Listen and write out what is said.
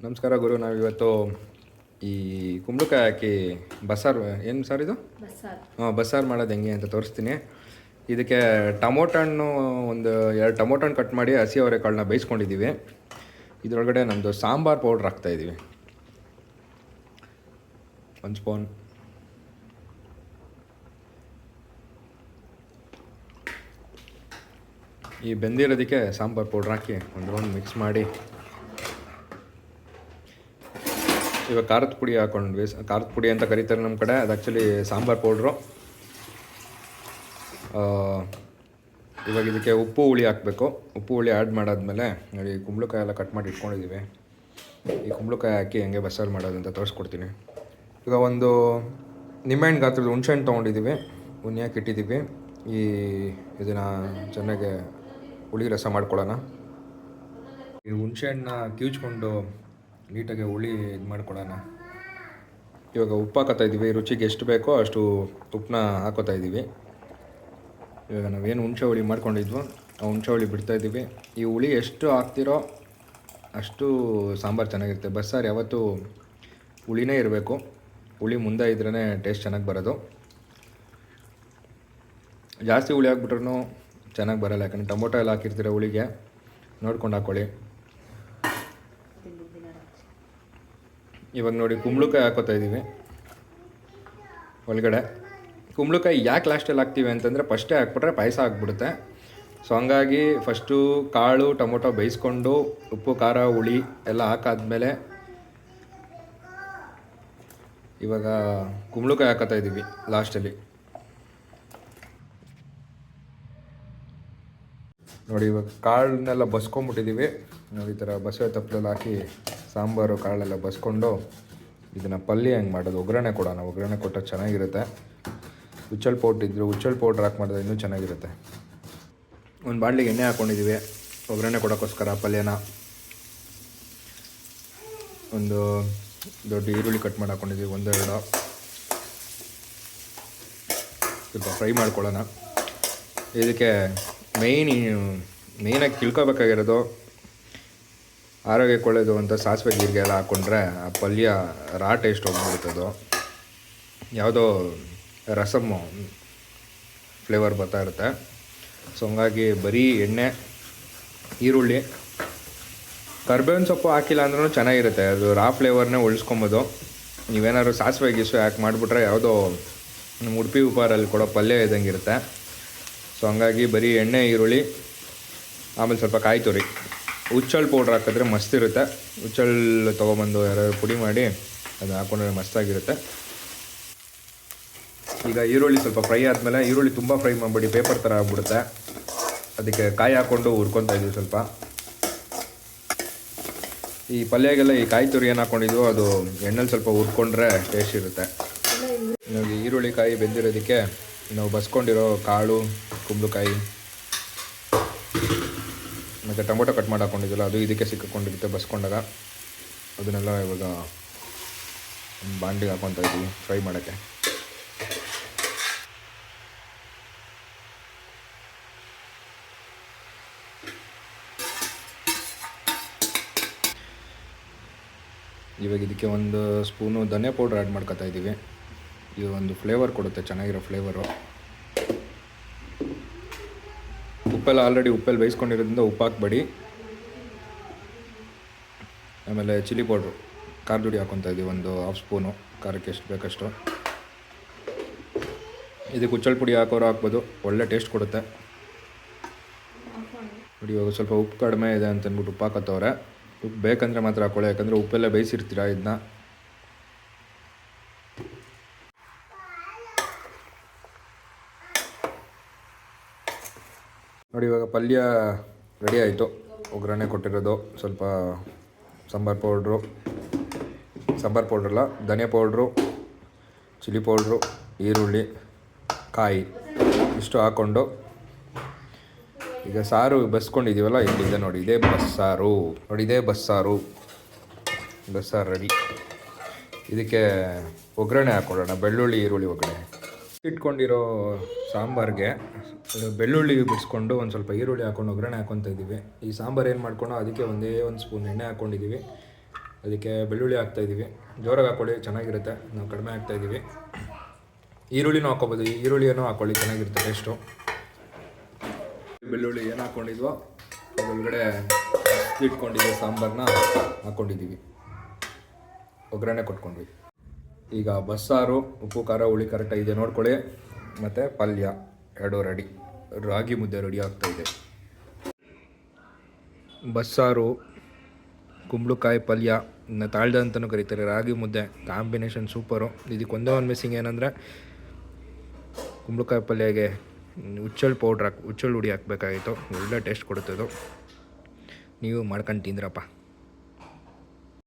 ನಮಸ್ಕಾರ ಗುರು. ನಾವಿವತ್ತು ಈ ಕುಂಬಳಕಾಯಿ ಹಾಕಿ ಬಸ್ಸಾರು, ಏನು ಸಾರ್ ಇದು? ಬಸ್ಸಾರು ಮಾಡೋದು ಹೆಂಗೆ ಅಂತ ತೋರಿಸ್ತೀನಿ. ಇದಕ್ಕೆ ಟೊಮೊಟೊ ಹಣ್ಣು ಒಂದು 2 ಟೊಮೊಟೊ ಹಣ್ಣು ಕಟ್ ಮಾಡಿ ಹಸಿ ಅವರೆಕಾಳನ್ನ ಬೇಯಿಸ್ಕೊಂಡಿದ್ದೀವಿ. ಇದರೊಳಗಡೆ ನಮ್ಮದು ಸಾಂಬಾರು ಪೌಡ್ರ್ ಹಾಕ್ತಾಯಿದ್ದೀವಿ. 1 ಸ್ಪೂನ್. ಈ ಬೆಂದಿರೋದಕ್ಕೆ ಸಾಂಬಾರು ಪೌಡ್ರ್ ಹಾಕಿ ಒಂದು ರೌಂಡ್ ಮಿಕ್ಸ್ ಮಾಡಿ ಇವಾಗ ಖಾರದ ಪುಡಿ ಹಾಕ್ಕೊಂಡ್ವಿ. ಖಾರದ ಪುಡಿ ಅಂತ ಕರೀತಾರೆ ನಮ್ಮ ಕಡೆ, ಅದು ಆ್ಯಕ್ಚುಲಿ ಸಾಂಬಾರು ಪೌಡ್ರು. ಇವಾಗ ಇದಕ್ಕೆ ಉಪ್ಪು ಹುಳಿ ಹಾಕಬೇಕು. ಉಪ್ಪು ಹುಳಿ ಆ್ಯಡ್ ಮಾಡಾದ್ಮೇಲೆ ನೋಡಿ ಕುಂಬಳಕಾಯಿ ಎಲ್ಲ ಕಟ್ ಮಾಡಿ ಇಟ್ಕೊಂಡಿದ್ದೀವಿ. ಈ ಕುಂಬಳಕಾಯಿ ಹಾಕಿ ಹೆಂಗೆ ಬಸ್ಸಾರು ಮಾಡೋದು ಅಂತ ತೋರಿಸ್ಕೊಡ್ತೀನಿ. ಈಗ ಒಂದು ನಿಂಬೆಹಣ್ಣು ಗಾತ್ರದ ಹುಣ್ಸೆಹಣ್ಣು ತೊಗೊಂಡಿದ್ದೀವಿ, ಹುಣಿಯಾಕೆ ಇಟ್ಟಿದ್ದೀವಿ. ಇದನ್ನು ಚೆನ್ನಾಗಿ ಹುಳಿ ರಸ ಮಾಡ್ಕೊಳ್ಳೋಣ. ಈ ಹುಣ್ಸೆಹಣ್ಣನ್ನ ಕಿವುಚ್ಕೊಂಡು ನೀಟಾಗಿ ಹುಳಿ ಇದು ಮಾಡ್ಕೊಳ್ಳೋಣ. ಇವಾಗ ಉಪ್ಪು ಹಾಕೋತಾ ಇದ್ದೀವಿ. ರುಚಿಗೆ ಎಷ್ಟು ಬೇಕೋ ಅಷ್ಟು ಉಪ್ಪನ್ನ ಹಾಕೋತಾ ಇದ್ದೀವಿ. ಇವಾಗ ನಾವೇನು ಹುಣಸೆ ಹುಳಿ ಮಾಡ್ಕೊಂಡಿದ್ವೋ ಆ ಹುಣಸೆ ಹುಳಿ ಬಿಡ್ತಾಯಿದ್ದೀವಿ. ಈ ಹುಳಿ ಎಷ್ಟು ಹಾಕ್ತಿರೋ ಅಷ್ಟು ಸಾಂಬಾರು ಚೆನ್ನಾಗಿರುತ್ತೆ. ಬಸ್ಸಾರು ಯಾವತ್ತೂ ಹುಳಿನೇ ಇರಬೇಕು. ಹುಳಿ ಮುಂದೆ ಇದ್ರೇ ಟೇಸ್ಟ್ ಚೆನ್ನಾಗಿ ಬರೋದು. ಜಾಸ್ತಿ ಹುಳಿ ಹಾಕ್ಬಿಟ್ರೂ ಚೆನ್ನಾಗಿ ಬರೋಲ್ಲ, ಯಾಕಂದರೆ ಟೊಮೊಟೊ ಎಲ್ಲ ಹಾಕಿರ್ತೀರ. ಹುಳಿಗೆ ನೋಡ್ಕೊಂಡು ಹಾಕ್ಕೊಳ್ಳಿ. ಇವಾಗ ನೋಡಿ ಕುಂಬಳಕಾಯಿ ಹಾಕೋತಾ ಇದ್ದೀವಿ ಒಳಗಡೆ. ಕುಂಬಳಕಾಯಿ ಯಾಕೆ ಲಾಸ್ಟಲ್ಲಿ ಹಾಕ್ತೀವಿ ಅಂತಂದರೆ ಫಸ್ಟೇ ಹಾಕ್ಬಿಟ್ರೆ ಪಾಯಸ ಆಗಿಬಿಡುತ್ತೆ. ಸೊ ಹಂಗಾಗಿ ಫಸ್ಟು ಕಾಳು ಟೊಮೊಟೊ ಬೇಯಿಸ್ಕೊಂಡು ಉಪ್ಪು ಖಾರ ಹುಳಿ ಎಲ್ಲ ಹಾಕಾದ್ಮೇಲೆ ಇವಾಗ ಕುಂಬಳಕಾಯಿ ಹಾಕೋತಾ ಇದ್ದೀವಿ ಲಾಸ್ಟಲ್ಲಿ. ನೋಡಿ ಇವಾಗ ಕಾಳನ್ನೆಲ್ಲ ಬಸ್ಕೊಂಬಿಟ್ಟಿದ್ದೀವಿ. ನೋಡಿ ಈ ಥರ ಬಸವೆ ತಪ್ಪಲೆಲ್ಲ ಹಾಕಿ ಸಾಂಬಾರು ಕಾಳೆಲ್ಲ ಬಸ್ಕೊಂಡು ಇದನ್ನು ಪಲ್ಯ ಹೆಂಗೆ ಮಾಡೋದು, ಒಗ್ಗರಣೆ ಕೊಡೋಣ. ಒಗ್ಗರಣೆ ಕೊಟ್ಟರೆ ಚೆನ್ನಾಗಿರುತ್ತೆ. ಹುಚ್ಚಲ್ ಪೌಡ್ರ್ ಹಾಕಿ ಮಾಡಿದ್ರೆ ಇನ್ನೂ ಚೆನ್ನಾಗಿರುತ್ತೆ. ಒಂದು ಬಾಣಲಿಗೆ ಎಣ್ಣೆ ಹಾಕ್ಕೊಂಡಿದ್ದೀವಿ ಒಗ್ಗರಣೆ ಕೊಡೋಕ್ಕೋಸ್ಕರ ಪಲ್ಯನ. ಒಂದು ದೊಡ್ಡ ಈರುಳ್ಳಿ ಕಟ್ ಮಾಡಿ ಹಾಕ್ಕೊಂಡಿದ್ದೀವಿ, 1-2. ಸ್ವಲ್ಪ ಫ್ರೈ ಮಾಡ್ಕೊಳ್ಳೋಣ. ಇದಕ್ಕೆ ಮೇಯ್ನಾಗಿ ತಿಳ್ಕೊಬೇಕಾಗಿರೋದು, ಆರೋಗ್ಯಕ್ಕೆ ಒಳ್ಳೆಯದು ಅಂತ ಸಾಸಿವೆ ಜೀರಿಗೆ ಎಲ್ಲ ಹಾಕ್ಕೊಂಡ್ರೆ ಆ ಪಲ್ಯ ರಾ ಟೇಸ್ಟ್ ಹೋಗ್ಬಿಡ್ತದೋ. ಯಾವುದೋ ರಸಮ್ಮು ಫ್ಲೇವರ್ ಬರ್ತಾ ಇರುತ್ತೆ. ಸೊ ಹಂಗಾಗಿ ಬರೀ ಎಣ್ಣೆ, ಈರುಳ್ಳಿ, ಕರ್ಬೇವಿನ ಸೊಪ್ಪು ಹಾಕಿಲ್ಲ ಅಂದ್ರೂ ಚೆನ್ನಾಗಿರುತ್ತೆ. ಅದು ರಾ ಫ್ಲೇವರ್ನೇ ಉಳಿಸ್ಕೊಬೋದು. ನೀವೇನಾದ್ರು ಸಾಸಿವೆ ಗೀಸಿವೆ ಹಾಕಿ ಮಾಡಿಬಿಟ್ರೆ ಯಾವುದೋ ನಮ್ಮ ಉಡುಪಿ ಉಪ್ಪಾರಲ್ಲಿ ಕೊಡೋ ಪಲ್ಯ ಇದ್ದಂಗಿರುತ್ತೆ. ಸೊ ಹಂಗಾಗಿ ಬರೀ ಎಣ್ಣೆ, ಈರುಳ್ಳಿ, ಆಮೇಲೆ ಸ್ವಲ್ಪ ಕಾಯಿ ತುರಿ, ಹುಚ್ಚಲ್ ಪೌಡ್ರ್ ಹಾಕಿದ್ರೆ ಮಸ್ತಿರುತ್ತೆ. ಹುಚ್ಚಲ್ ತೊಗೊಬಂದು ಯಾರಾದ್ರು ಪುಡಿ ಮಾಡಿ ಅದು ಹಾಕ್ಕೊಂಡ್ರೆ ಮಸ್ತಾಗಿರುತ್ತೆ. ಈಗ ಈರುಳ್ಳಿ ಸ್ವಲ್ಪ ಫ್ರೈ ಆದಮೇಲೆ, ಈರುಳ್ಳಿ ತುಂಬ ಫ್ರೈ ಮಾಡಿಬಿಡಿ, ಪೇಪರ್ ಥರ ಆಗ್ಬಿಡುತ್ತೆ. ಅದಕ್ಕೆ ಕಾಯಿ ಹಾಕ್ಕೊಂಡು ಹುರ್ಕೊತಾ ಇದ್ದೀವಿ ಸ್ವಲ್ಪ. ಈ ಪಲ್ಯಗೆಲ್ಲ ಈ ಕಾಯಿ ತುರಿ ಏನು ಹಾಕ್ಕೊಂಡಿದ್ವು ಅದು ಎಣ್ಣೆಲಿ ಸ್ವಲ್ಪ ಹುರ್ಕೊಂಡ್ರೆ ಟೇಸ್ಟ್ ಇರುತ್ತೆ. ಇವಾಗ ಈರುಳ್ಳಿ ಕಾಯಿ ಬೆಂದಿರೋದಕ್ಕೆ ನಾವು ಬಸ್ಕೊಂಡಿರೋ ಕಾಳು, ಕುಂಬಳಕಾಯಿ ಮತ್ತು ಟೊಮೊಟೊ ಕಟ್ ಮಾಡಿ ಹಾಕ್ಕೊಂಡಿದ್ವಲ್ಲ ಅದು ಇದಕ್ಕೆ ಸಿಕ್ಕೊಂಡಿರುತ್ತೆ ಬಸ್ಕೊಂಡಾಗ. ಅದನ್ನೆಲ್ಲ ಇವಾಗ ಬಾಂಡಿಗೆ ಹಾಕ್ಕೊತಾ ಇದ್ದೀವಿ ಫ್ರೈ ಮಾಡೋಕ್ಕೆ. ಇವಾಗ ಇದಕ್ಕೆ 1 ಸ್ಪೂನು ಧನಿಯಾ ಪೌಡ್ರ್ ಆ್ಯಡ್ ಮಾಡ್ಕೊತಾ ಇದ್ದೀವಿ. ಇದು ಒಂದು ಫ್ಲೇವರ್ ಕೊಡುತ್ತೆ, ಚೆನ್ನಾಗಿರೋ ಫ್ಲೇವರು. ಉಪ್ಪೆಲ್ಲ ಆಲ್ರೆಡಿ ಉಪ್ಪಲ್ಲಿ ಬೇಯಿಸ್ಕೊಂಡಿರೋದ್ರಿಂದ ಉಪ್ಪು ಹಾಕ್ಬೇಡಿ. ಆಮೇಲೆ ಚಿಲ್ಲಿ ಪೌಡ್ರು, ಖಾರದ ಪುಡಿ ಹಾಕ್ಕೊತಾ ಇದ್ದೀವಿ 1/2 ಸ್ಪೂನು, ಖಾರಕ್ಕೆ ಎಷ್ಟು ಬೇಕಷ್ಟು. ಇದಕ್ಕೆ ಹುಚ್ಚಲ್ ಪುಡಿ ಹಾಕೋರು ಹಾಕ್ಬೋದು, ಒಳ್ಳೆ ಟೇಸ್ಟ್ ಕೊಡುತ್ತೆ. ನೋಡಿ ಇವಾಗ ಸ್ವಲ್ಪ ಉಪ್ಪು ಕಡಿಮೆ ಇದೆ ಅಂತಂದ್ಬಿಟ್ಟು ಉಪ್ಪು ಹಾಕೋತವ್ರೆ. ಉಪ್ಪು ಬೇಕಂದರೆ ಮಾತ್ರ ಹಾಕೊಳ್ಳಿ, ಯಾಕಂದರೆ ಉಪ್ಪೆಲ್ಲ ಬೇಯಿಸಿರ್ತೀರ ಇದನ್ನ. ನೋಡಿ ಇವಾಗ ಪಲ್ಯ ರೆಡಿ ಆಯಿತು. ಒಗ್ಗರಣೆ ಕೊಟ್ಟಿರೋದು, ಸ್ವಲ್ಪ ಸಾಂಬಾರು ಪೌಡ್ರಲ್ಲ, ಧನಿಯಾ ಪೌಡ್ರು, ಚಿಲ್ಲಿ ಪೌಡ್ರು, ಈರುಳ್ಳಿ, ಕಾಯಿ ಇಷ್ಟು ಹಾಕ್ಕೊಂಡು ಈಗ ಸಾರು ಬಸ್ಕೊಂಡಿದ್ದೀವಲ್ಲ, ಇಲ್ಲಿದೆ ನೋಡಿ, ಇದೇ ಬಸ್ಸಾರು. ನೋಡಿ ಇದೇ ಬಸ್ಸಾರು ರೆಡಿ. ಇದಕ್ಕೆ ಒಗ್ಗರಣೆ ಹಾಕ್ಕೊಳ್ಳೋಣ. ಬೆಳ್ಳುಳ್ಳಿ, ಈರುಳ್ಳಿ ಒಗ್ಗರಣೆ ಇಟ್ಕೊಂಡಿರೋ ಸಾಂಬಾರಿಗೆ ಬೆಳ್ಳುಳ್ಳಿ ಬಿಡಿಸ್ಕೊಂಡು ಒಂದು ಸ್ವಲ್ಪ ಈರುಳ್ಳಿ ಹಾಕ್ಕೊಂಡು ಒಗ್ಗರಣೆ ಹಾಕ್ಕೊತಾ ಇದ್ದೀವಿ. ಈ ಸಾಂಬಾರು ಏನು ಮಾಡ್ಕೊಂಡು ಅದಕ್ಕೆ 1 ಸ್ಪೂನ್ ಎಣ್ಣೆ ಹಾಕ್ಕೊಂಡಿದ್ದೀವಿ. ಅದಕ್ಕೆ ಬೆಳ್ಳುಳ್ಳಿ ಹಾಕ್ತಾಯಿದ್ದೀವಿ. ಜೋರಾಗಿ ಹಾಕ್ಕೊಳ್ಳಿ, ಚೆನ್ನಾಗಿರುತ್ತೆ. ನಾವು ಕಡಿಮೆ ಹಾಕ್ತಾಯಿದ್ದೀವಿ. ಈರುಳ್ಳಿನೂ ಹಾಕ್ಕೊಬೋದು, ಈರುಳ್ಳಿಯನ್ನು ಹಾಕ್ಕೊಳ್ಳಿ, ಚೆನ್ನಾಗಿರುತ್ತೆ ಟೇಸ್ಟು. ಬೆಳ್ಳುಳ್ಳಿ ಏನು ಹಾಕ್ಕೊಂಡಿದ್ವೋ ಒಳಗಡೆ ಇಟ್ಕೊಂಡಿದ್ವಿ ಸಾಂಬಾರನ್ನ ಹಾಕ್ಕೊಂಡಿದ್ದೀವಿ, ಒಗ್ಗರಣೆ ಕೊಟ್ಕೊಂಡ್ವಿ. ಈಗ ಬಸ್ಸಾರು, ಉಪ್ಪು ಖಾರ ಹುಳಿ ಕರೆಕ್ಟಾಗಿ ಇದೆ ನೋಡ್ಕೊಳ್ಳಿ. ಮತ್ತು ಪಲ್ಯ ಎರಡೂ ರೆಡಿ. ರಾಗಿ ಮುದ್ದೆ ರೆಡಿ ಆಗ್ತಾಯಿದೆ. ಬಸ್ಸಾರು, ಕುಂಬಳಕಾಯಿ ಪಲ್ಯ, ತಾಳ್ದ ಅಂತಲೂ ಕರೀತಾರೆ, ರಾಗಿ ಮುದ್ದೆ ಕಾಂಬಿನೇಷನ್ ಸೂಪರು. ಇದಕ್ಕೆ ಒಂದೇ ಒಂದು ಮಿಸ್ಸಿಂಗ್ ಏನಂದರೆ ಕುಂಬಳಕಾಯಿ ಪಲ್ಯಗೆ ಹುಚ್ಚೆಳ್ಳು ಹುಡಿ ಹಾಕಬೇಕಾಗಿತ್ತು. ಒಳ್ಳೆ ಟೇಸ್ಟ್ ಕೊಡುತ್ತೆ ಅದು. ನೀವು ಮಾಡ್ಕೊಂಡು ತಿಂದ್ರಪ್ಪ.